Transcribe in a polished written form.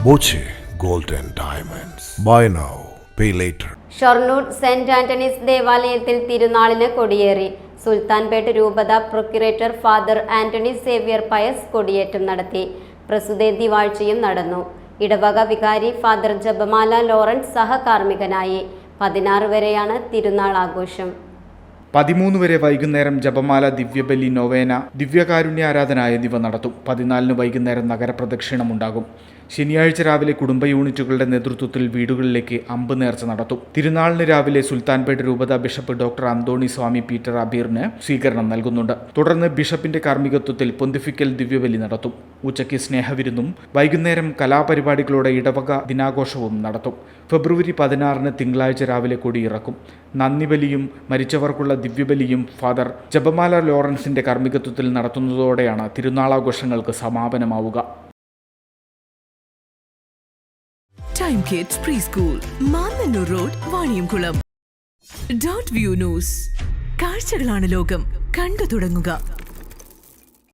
Boche Gold and Diamonds. Buy now, pay later. Shoranur saint Antony's ദേവാലയത്തിൽ തിരുനാളിന് കൊടിയേറി. സുൽത്താൻപേട്ട് രൂപത procurator father Antony Xavier Pius കൊടിയേറ്റം നടത്തി. പ്രസ്തുത ദിവാഴ്ചയും നടന്നു. ഇടവക വികാരി ഫാദർ ജപമാല ലോറൻസ് സഹകാർമ്മികനായി. 16 വരെയാണ് തിരുനാൾ ആഘോഷം. 13 വരെ വൈകുന്നേരം ജപമാല, ദിവ്യബലി, നൊവേന, ദിവ്യകാരുണ്യ ആരാധന എന്നിവ നടത്തും. 14 വൈകുന്നേരം നഗരപ്രദക്ഷിണം ഉണ്ടാകും. ശനിയാഴ്ച രാവിലെ കുടുംബ യൂണിറ്റുകളുടെ നേതൃത്വത്തിൽ വീടുകളിലേക്ക് അമ്പ് നേർച്ച നടത്തും. തിരുനാളിന് രാവിലെ സുൽത്താൻപേട്ട് രൂപത ബിഷപ്പ് ഡോക്ടർ അന്തോണി സ്വാമി പീറ്റർ അബീറിന് സ്വീകരണം നൽകുന്നുണ്ട്. തുടർന്ന് ബിഷപ്പിന്റെ കാർമ്മികത്വത്തിൽ പൊന്തിഫിക്കൽ ദിവ്യബലി നടത്തും. ഉച്ചയ്ക്ക് സ്നേഹവിരുന്നും വൈകുന്നേരം കലാപരിപാടികളോടെ ഇടവക ദിനാഘോഷവും നടത്തും. ഫെബ്രുവരി 16 തിങ്കളാഴ്ച രാവിലെ കൊടിയിറക്കും. നന്ദിബലിയും മരിച്ചവർക്കുള്ള ദിവ്യബലിയും ഫാദർ ജപമാല ലോറൻസിന്റെ കാർമ്മികത്വത്തിൽ നടത്തുന്നതോടെയാണ് തിരുനാളാഘോഷങ്ങൾക്ക് സമാപനമാവുക. Time kids pre school, Mannanur road, Vaniyamkulam. .View news. കാഴ്ചകളാണ് ലോകം, കണ്ടു തുടങ്ങുക.